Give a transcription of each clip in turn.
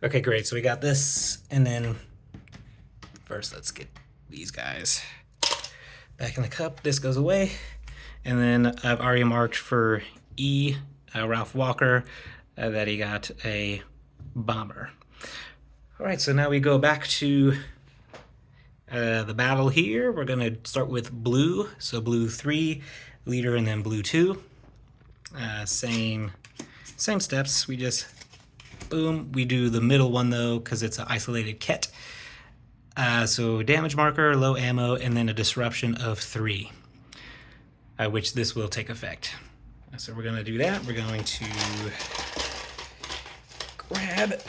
Okay, great. So we got this, and then first let's get these guys back in the cup. This goes away, and then I've already marked for E, Ralph Walker, that he got a bomber. All right, so now we go back to the battle here. We're gonna start with blue. So blue 3, leader, and then blue 2. Same steps. We just boom. We do the middle one though because it's an isolated ket. So damage marker, low ammo, and then a disruption of 3, which this will take effect. So we're gonna do that. We're going to grab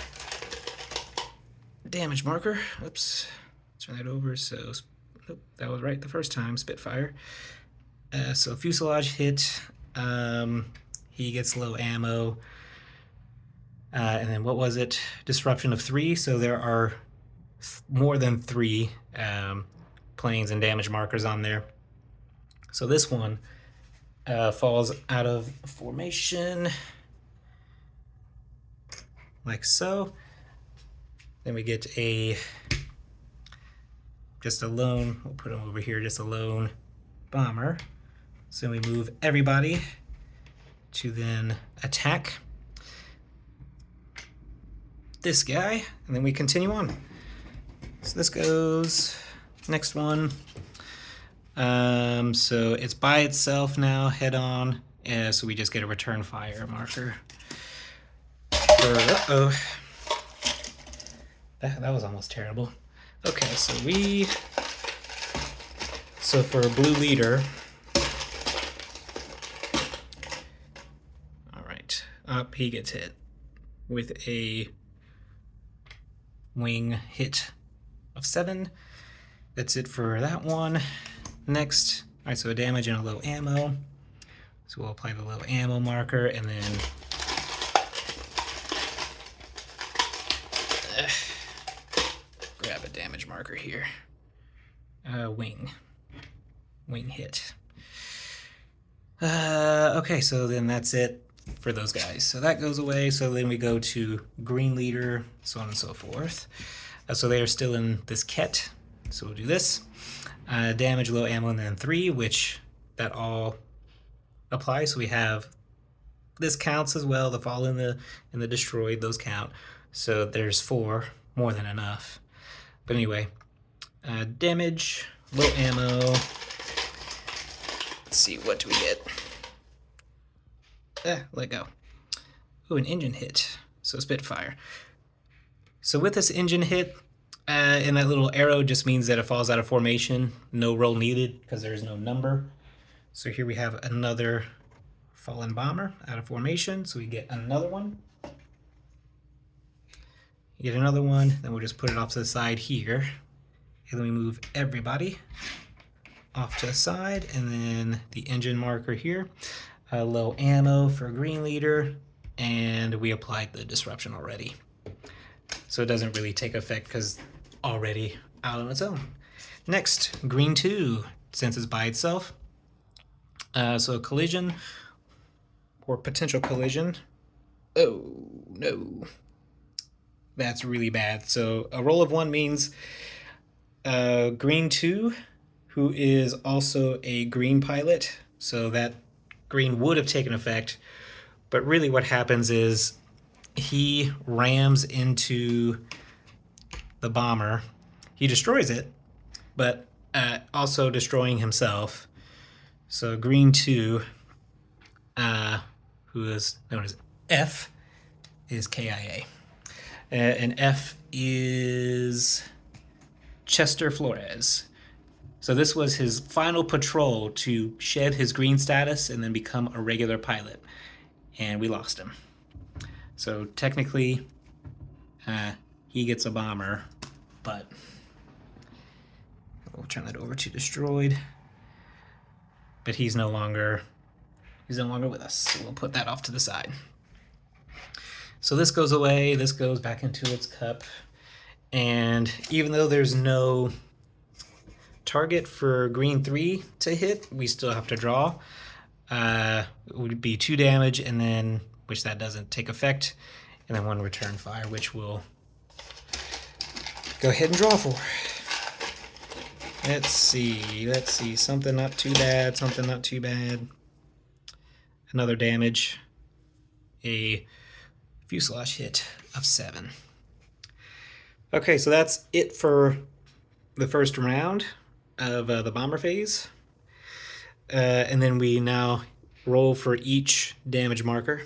damage marker. Oops, turn that over. So nope, that was right the first time. Spitfire. So fuselage hit. He gets low ammo. And then what was it? Disruption of 3. So there are more than 3 planes and damage markers on there. So this one falls out of formation like so. Then we get just a lone, we'll put him over here, just a lone bomber. So we move everybody to then attack this guy, and then we continue on. So this goes, next one. So it's by itself now, head on, so we just get a return fire marker. Uh-oh. That was almost terrible. Okay, so for blue leader, all right, up he gets hit with a wing hit of 7. That's it for that one. Next, all right, so a damage and a low ammo. So we'll apply the low ammo marker, and then grab a damage marker here. Wing hit. Okay, so then that's it for those guys. So that goes away. So then we go to green leader, so on and so forth. So they are still in this ket. So we'll do this. Damage, low ammo, and then 3, which that all applies. So we have this counts as well. The fall in the destroyed, those count. So there's 4, more than enough. But anyway, damage, low ammo. Let's see, what do we get? Let go. Ooh, an engine hit. So Spitfire. So with this engine hit, and that little arrow just means that it falls out of formation. No roll needed because there's no number. So here we have another fallen bomber out of formation. So we get another one. Get another one. Then we'll just put it off to the side here. And then we move everybody off to the side. And then the engine marker here. Low ammo for green leader. And we applied the disruption already. So it doesn't really take effect because already out on its own. Next, green 2, since it's by itself. So collision or potential collision. Oh, no. That's really bad. So a roll of 1 means green 2, who is also a green pilot. So that green would have taken effect. But really what happens is he rams into the bomber. He destroys it, but also destroying himself. So green 2, who is known as F, is KIA. And F is Chester Flores. So this was his final patrol to shed his green status and then become a regular pilot. And we lost him. So technically, he gets a bomber, but we'll turn that over to destroyed. But he's no longer with us. So we'll put that off to the side. So this goes away. This goes back into its cup. And even though there's no target for green 3 to hit, we still have to draw. It would be 2 damage, and then which that doesn't take effect, and then 1 return fire, which will Go ahead and draw 4. Let's see. Something not too bad, something not too bad. Another damage. A fuselage hit of 7. Okay, so that's it for the first round of the bomber phase. And then we now roll for each damage marker.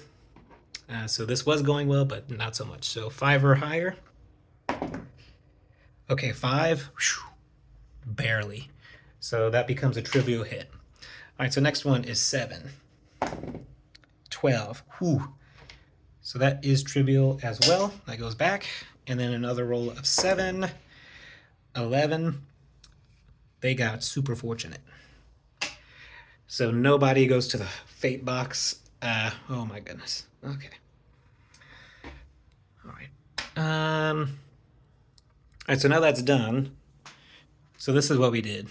So this was going well, but not so much. So 5 or higher. Okay, 5. Whew, barely. So that becomes a trivial hit. All right, so next one is 7. 12. Whew. So that is trivial as well. That goes back. And then another roll of 7. 11. They got super fortunate. So nobody goes to the fate box. Oh my goodness. Okay. All right. All right, so now that's done. So this is what we did.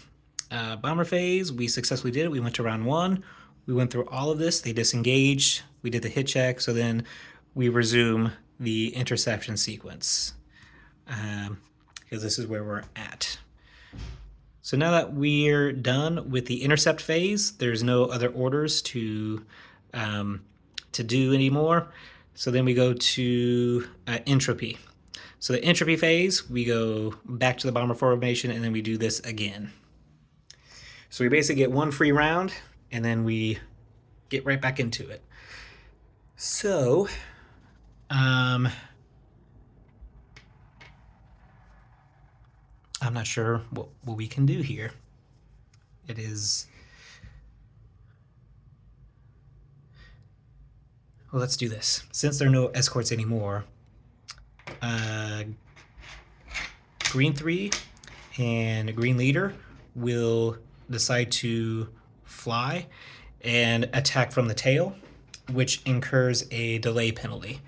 Bomber phase, we successfully did it. We went to round 1. We went through all of this. They disengaged. We did the hit check. So then we resume the interception sequence. Because this is where we're at. So now that we're done with the intercept phase, there's no other orders to do anymore. So then we go to entropy. So the entropy phase, we go back to the bomber formation, and then we do this again. So we basically get 1 free round, and then we get right back into it. So, I'm not sure what we can do here. It is... Well, let's do this. Since there are no escorts anymore, green 3 and green leader will decide to fly and attack from the tail, which incurs a delay penalty.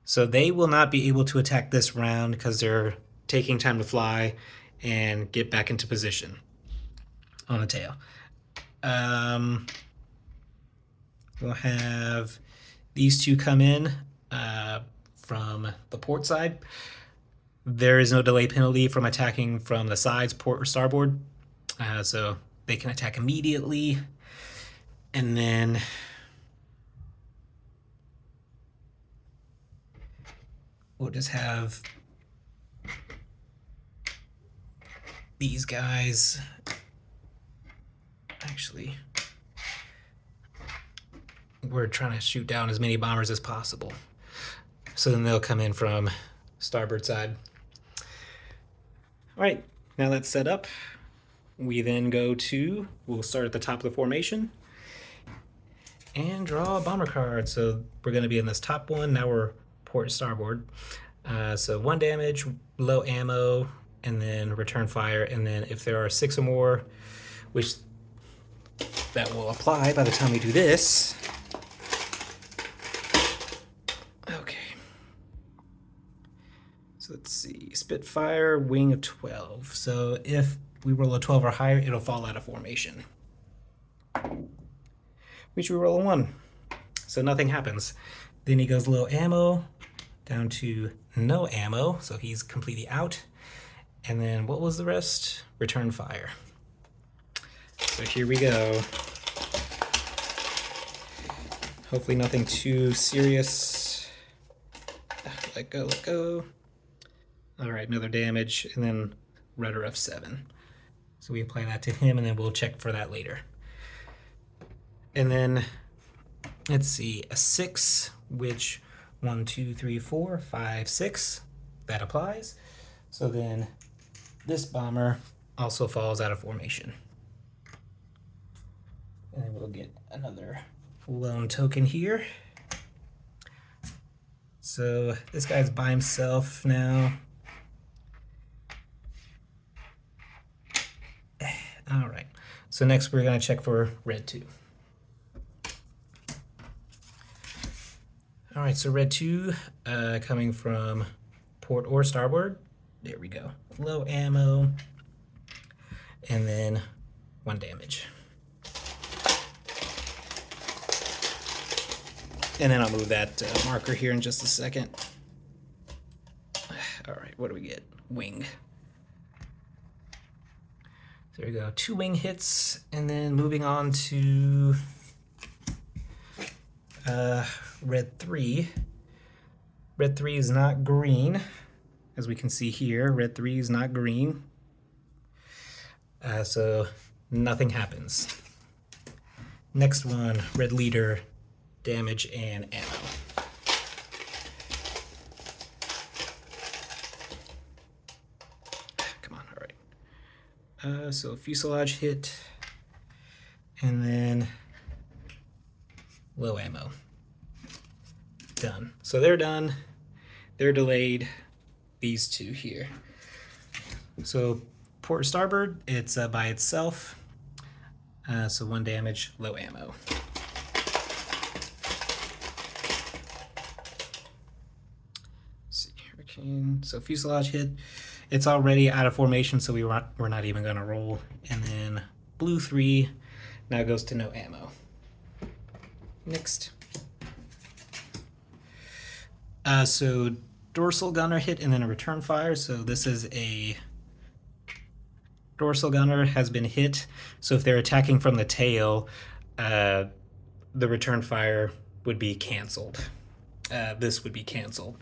So they will not be able to attack this round because they're taking time to fly and get back into position on the tail. We'll have these two come in from the port side. There is no delay penalty from attacking from the sides, port or starboard. So they can attack immediately. And then we'll just have these guys. Actually, we're trying to shoot down as many bombers as possible. So then they'll come in from starboard side. All right, now that's set up. We then we'll start at the top of the formation and draw a bomber card. So we're gonna be in this top one. Now we're port starboard. So 1 damage, low ammo, and then return fire. And then if there are 6 or more, which that will apply by the time we do this. Okay. So let's see, Spitfire, wing of 12. So if we roll a 12 or higher, it'll fall out of formation. Which we roll a 1. So nothing happens. Then he goes low ammo, down to no ammo, so he's completely out. And then what was the rest? Return fire. So here we go. Hopefully nothing too serious. Let go, let go. All right, another damage, and then rudder of 7. So we apply that to him, and then we'll check for that later. And then, let's see, a 6, which 1, 2, 3, 4, 5, 6, that applies. So then this bomber also falls out of formation. And then we'll get another lone token here. So this guy's by himself now. All right, so next we're gonna check for red 2. All right, so red 2 coming from port or starboard. There we go. Low ammo, and then 1 damage. And then I'll move that marker here in just a second. All right, what do we get? Wing. There we go, 2 wing hits, and then moving on to red 3. Red 3 is not green, as we can see here. Red 3 is not green, so nothing happens. Next one, red leader, damage and ammo. Come on, all right. So fuselage hit, and then low ammo. Done. So they're done. They're delayed. These two here. So port starboard, it's by itself. So 1 damage, low ammo. Let's see, hurricane. So fuselage hit. It's already out of formation, so we're not even gonna roll. And then blue 3 now goes to no ammo. Next. So dorsal gunner hit and then a return fire. So this is a dorsal gunner has been hit. So if they're attacking from the tail, the return fire would be canceled. This would be canceled.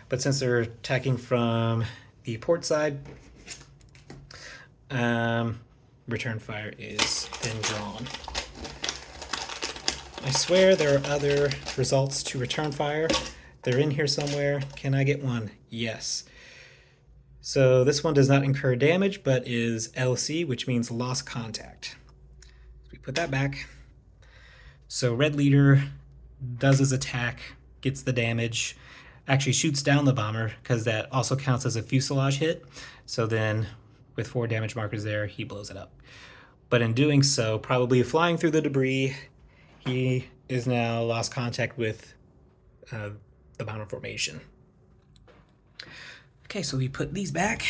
But since they're attacking from the port side, return fire is then drawn. I swear there are other results to return fire. They're in here somewhere. Can I get one? Yes. So this one does not incur damage, but is LC, which means lost contact. So we put that back. So red leader does his attack, gets the damage, actually shoots down the bomber, because that also counts as a fuselage hit. So then with 4 damage markers there, he blows it up. But in doing so, probably flying through the debris, he is now lost contact with the bomber formation. Okay, so we put these back.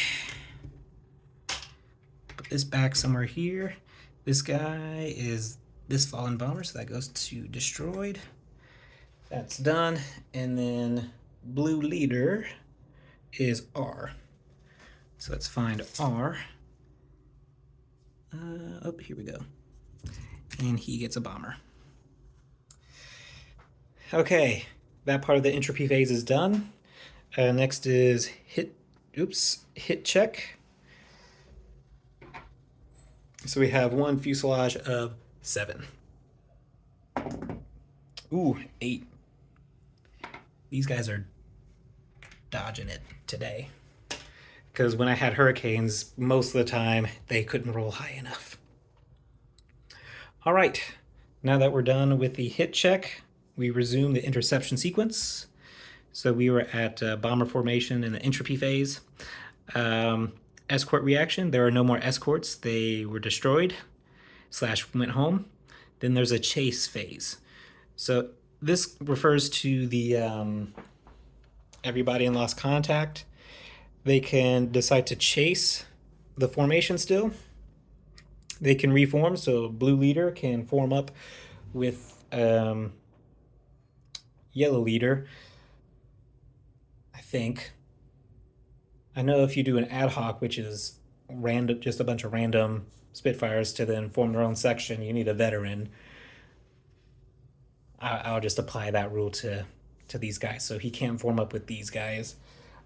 Put this back somewhere here. This guy is this fallen bomber, so that goes to destroyed. That's done. And then blue leader is R. So let's find R. Oh, here we go. And he gets a bomber. Okay, that part of the entropy phase is done. Next is hit check. So we have 1 fuselage of 7. Ooh, 8. These guys are dodging it today. Because when I had hurricanes, most of the time, they couldn't roll high enough. All right, now that we're done with the hit check, we resume the interception sequence. So we were at bomber formation in the entropy phase. Escort reaction, there are no more escorts. They were destroyed / went home. Then there's a chase phase. So this refers to the everybody in lost contact. They can decide to chase the formation still. They can reform, so blue leader can form up with yellow leader, I think. I know if you do an ad hoc, which is random, just a bunch of random Spitfires to then form their own section, you need a veteran. I'll just apply that rule to these guys. So he can't form up with these guys.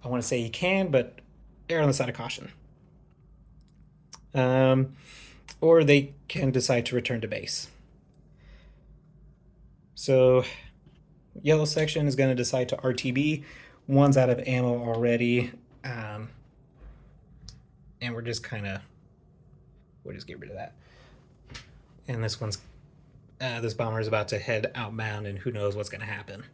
I want to say he can, but err on the side of caution. Or they can decide to return to base. So yellow section is going to decide to RTB. 1's out of ammo already. And we'll just get rid of that. And this one's, this bomber is about to head outbound, and who knows what's going to happen.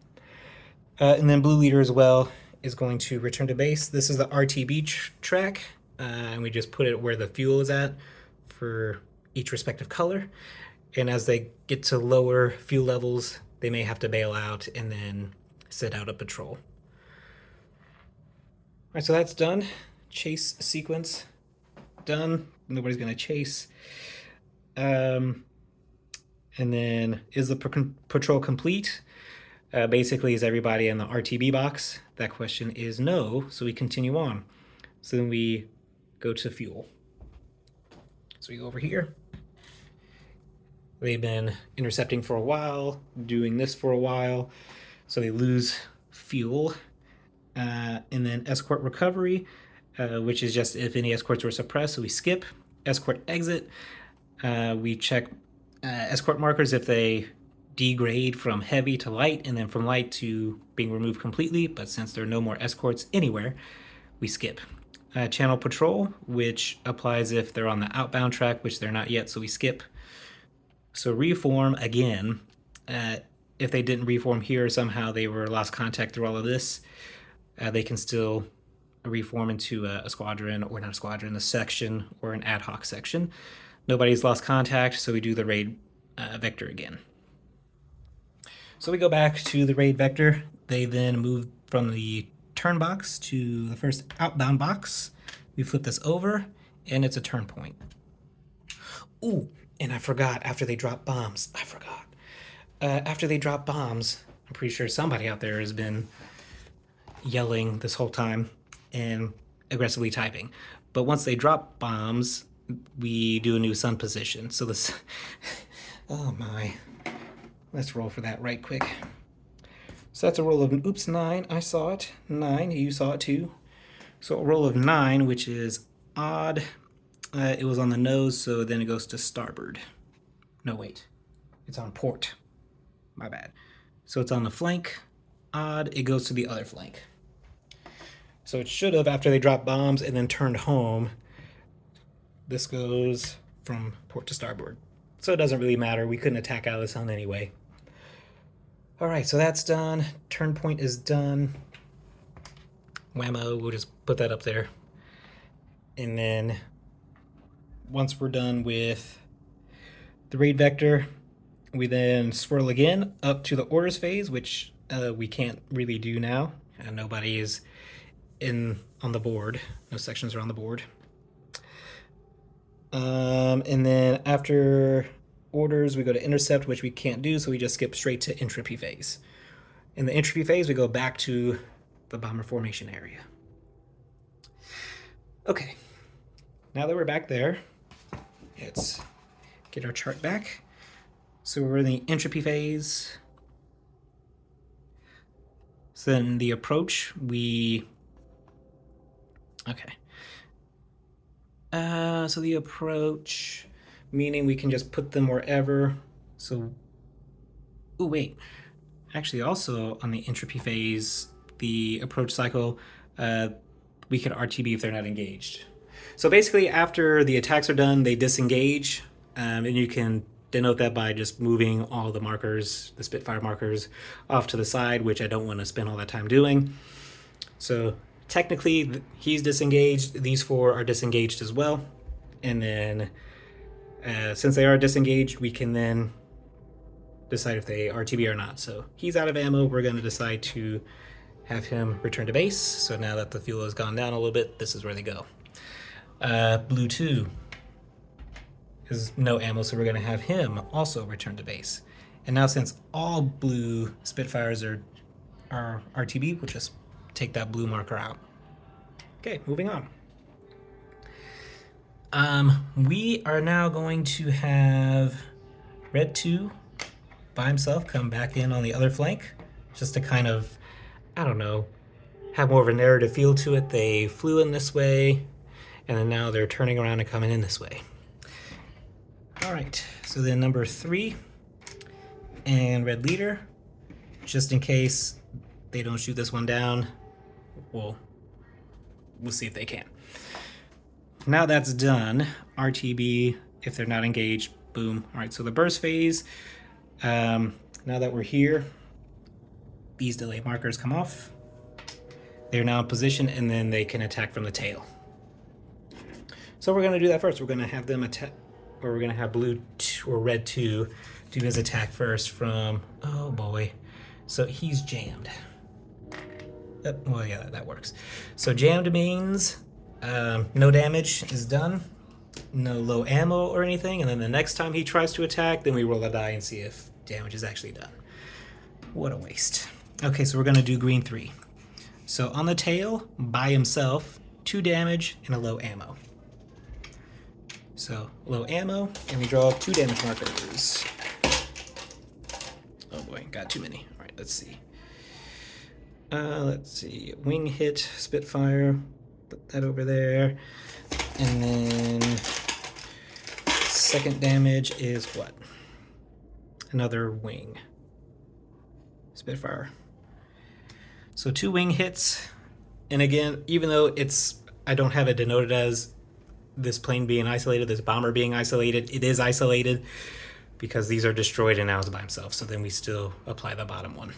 And then blue leader as well is going to return to base. This is the RTB track, and we just put it where the fuel is at for each respective color. And as they get to lower fuel levels, they may have to bail out and then set out a patrol. All right, so that's done. Chase sequence done. Nobody's going to chase. And then is the patrol complete? Basically, is everybody in the RTB box? That question is no, so we continue on. So then we go to fuel. So we go over here. They've been intercepting for a while, doing this for a while, so they lose fuel. And then escort recovery, which is just if any escorts were suppressed, so we skip. Escort exit, we check escort markers if they degrade from heavy to light, and then from light to being removed completely, but since there are no more escorts anywhere, we skip. Channel patrol, which applies if they're on the outbound track, which they're not yet, so we skip. So reform, again, if they didn't reform here, somehow they were lost contact through all of this, they can still reform into a squadron, or not a squadron, a section, or an ad hoc section. Nobody's lost contact, so we do the raid vector again. So we go back to the raid vector. They then move from the turn box to the first outbound box. We flip this over, and it's a turn point. Ooh, and I forgot, after they drop bombs, after they drop bombs, I'm pretty sure somebody out there has been yelling this whole time and aggressively typing. But once they drop bombs, we do a new sun position. So this, oh my. Let's roll for that right quick. So that's a roll of, oops, 9. I saw it. 9. You saw it too. So a roll of 9, which is odd. It was on the nose, so then it goes to starboard. No, wait. It's on port. My bad. So it's on the flank. Odd. It goes to the other flank. So it should have, after they dropped bombs and then turned home, this goes from port to starboard. So it doesn't really matter. We couldn't attack out of the sun anyway. All right, so that's done. Turn point is done. Whammo, we'll just put that up there. And then once we're done with the raid vector, we then swirl again up to the orders phase, which we can't really do now. Nobody is on the board. No sections are on the board. And then after orders, we go to intercept, which we can't do, so we just skip straight to entropy phase. In the entropy phase, we go back to the bomber formation area. Okay, now that we're back there, let's get our chart back. So we're in the entropy phase. So then the approach, so the approach, meaning we can just put them wherever. So, oh wait, actually also on the entropy phase, the approach cycle, we can RTB if they're not engaged. So basically after the attacks are done, they disengage, and you can denote that by just moving all the markers, the Spitfire markers, off to the side, which I don't want to spend all that time doing. So technically he's disengaged, these 4 are disengaged as well, and then since they are disengaged, we can then decide if they RTB or not. So he's out of ammo, we're going to decide to have him return to base. So now that the fuel has gone down a little bit, this is where they go. Blue 2 is no ammo, so we're going to have him also return to base. And now since all blue Spitfires are RTB, we'll just take that blue marker out. Okay, moving on. We are now going to have Red 2 by himself come back in on the other flank, just to kind of, I don't know, have more of a narrative feel to it. They flew in this way, and then now they're turning around and coming in this way. All right, so then number 3 and Red Leader, just in case they don't shoot this one down, we'll see if they can. Now that's done, RTB, if they're not engaged, boom. All right, so the burst phase, now that we're here, these delay markers come off. They're now in position, and then they can attack from the tail. So we're gonna do that first. We're gonna have them attack, or we're gonna have blue or red 2 do his attack first from, oh boy. So he's jammed. Well, yeah, that works. So jammed means no damage is done, no low ammo or anything, and then the next time he tries to attack, then we roll a die and see if damage is actually done. What a waste. Okay, so we're gonna do green 3. So on the tail, by himself, 2 damage and a low ammo. So low ammo, and we draw 2 damage markers. Oh boy, got too many. All right, let's see. Let's see, wing hit, Spitfire, put that over there. And then second damage is what? Another wing. Spitfire. So 2 wing hits, and again, even though I don't have it denoted as this plane being isolated, this bomber being isolated, it is isolated because these are destroyed and now it's by himself, so then we still apply the bottom one.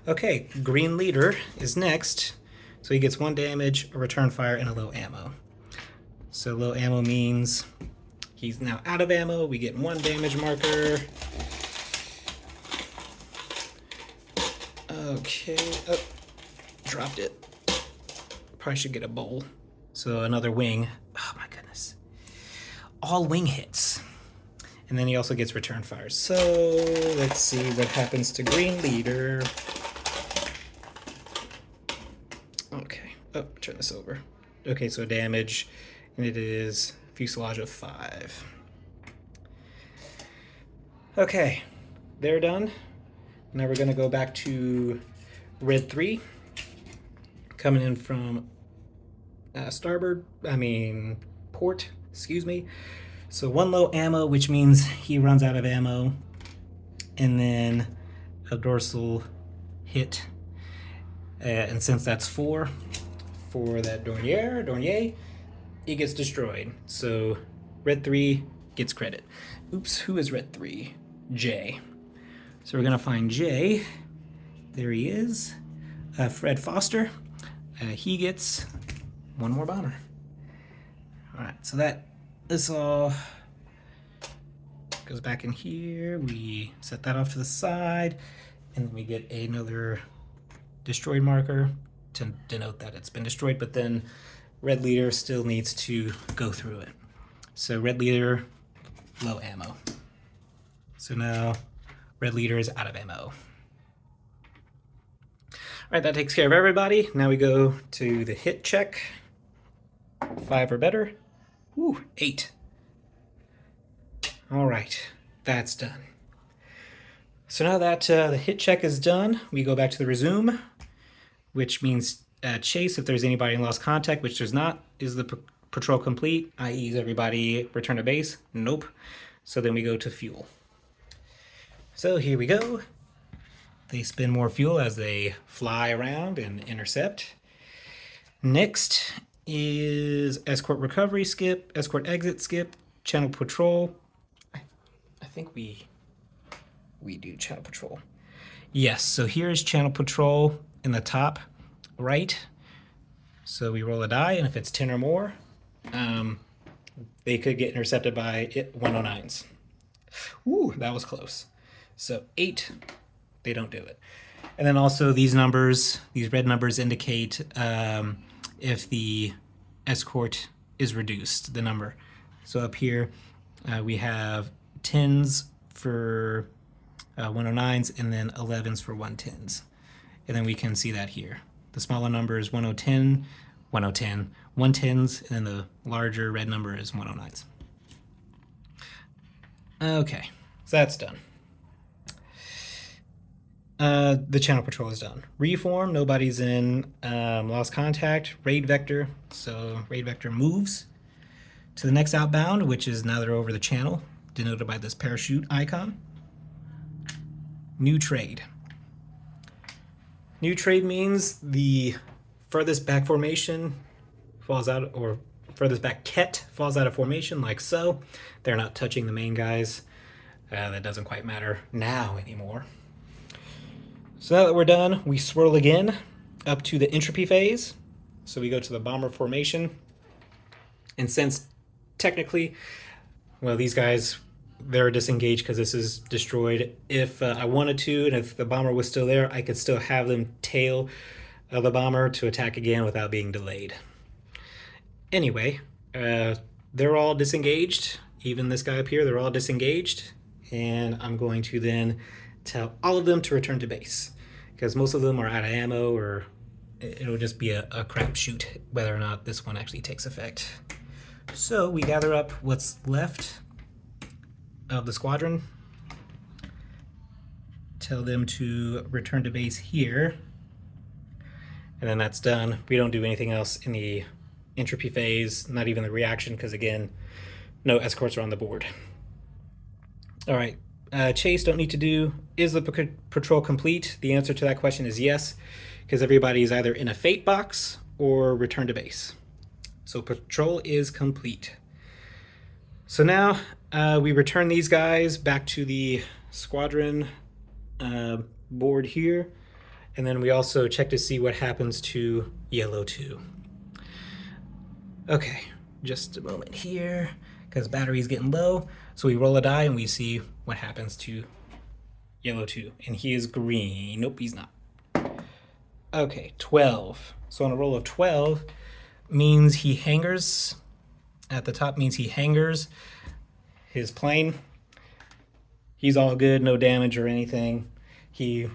Okay, green leader is next, so he gets 1 damage, a return fire, and a low ammo. So low ammo means he's now out of ammo, we get 1 damage marker. Okay, oh, dropped it. Probably should get a bowl. So another wing. Oh my goodness. All wing hits. And then he also gets return fires. So let's see what happens to green leader. Okay, oh, turn this over. Okay, so damage, and it is fuselage of 5. Okay, they're done. Now we're gonna go back to red 3, coming in from port, excuse me. So 1 low ammo, which means he runs out of ammo, and then a dorsal hit. And since that's 4 for that Dornier, he gets destroyed. So red 3 gets credit. Oops, who is red 3? J. So we're gonna find J. There he is. Fred Foster. He gets 1 more bomber. All right, so this all goes back in here. We set that off to the side, and then we get another destroyed marker to denote that it's been destroyed, but then red leader still needs to go through it. So red leader, low ammo. So now red leader is out of ammo. All right, that takes care of everybody. Now we go to the hit check. 5 or better. Ooh, 8. All right, that's done. So now that the hit check is done, we go back to the resume, which means chase if there's anybody in lost contact, which there's not. Is the patrol complete, i.e. is everybody return to base? Nope. So then we go to fuel. So here we go. They spend more fuel as they fly around and intercept. Next is escort recovery skip, escort exit skip, channel patrol. I think we do channel patrol. Yes, so here's channel patrol in the top right. So we roll a die, and if it's 10 or more, they could get intercepted by 109s. Ooh, that was close. So 8, they don't do it. And then also these numbers, these red numbers indicate if the escort is reduced, the number. So up here we have 10s for 109s and then 11s for 110s. And then we can see that here. The smaller number is 110, 110s, and then the larger red number is 109s. Okay, so that's done. The channel patrol is done. Reform, nobody's in lost contact. Raid vector, so raid vector moves to the next outbound, which is now they're over the channel, denoted by this parachute icon. New trade. New trade means the furthest back formation falls out, or furthest back ket falls out of formation, like so. They're not touching the main guys. That doesn't quite matter now anymore. So now that we're done, we swirl again up to the entropy phase. So we go to the bomber formation. And since technically, well, these guys, they're disengaged because this is destroyed. If I wanted to, and if the bomber was still there, I could still have them tail the bomber to attack again without being delayed. Anyway, they're all disengaged. Even this guy up here, they're all disengaged. And I'm going to then tell all of them to return to base, because most of them are out of ammo, or it'll just be a crapshoot whether or not this one actually takes effect. So we gather up what's left of the squadron, tell them to return to base here, and then that's done. We don't do anything else in the entropy phase, not even the reaction, because again, no escorts are on the board. All right, chase, don't need to do. Is the patrol complete? The answer to that question is yes, because everybody is either in a fate box or return to base. So patrol is complete. So now we return these guys back to the squadron board here, and then we also check to see what happens to yellow 2. Okay, just a moment here, because battery's getting low. So we roll a die and we see what happens to yellow 2. And he is green. Nope, he's not. Okay, 12. So on a roll of 12 means he hangers. At the top means he hangers his plane. He's all good, no damage or anything. He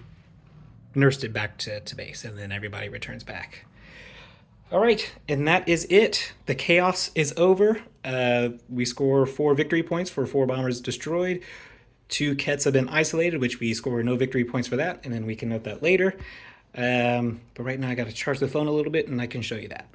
nursed it back to base, and then everybody returns back. All right, and that is it. The chaos is over. We score 4 victory points for 4 bombers destroyed. 2 Kets have been isolated, which we score no victory points for that, and then we can note that later. But right now I got to charge the phone a little bit, and I can show you that.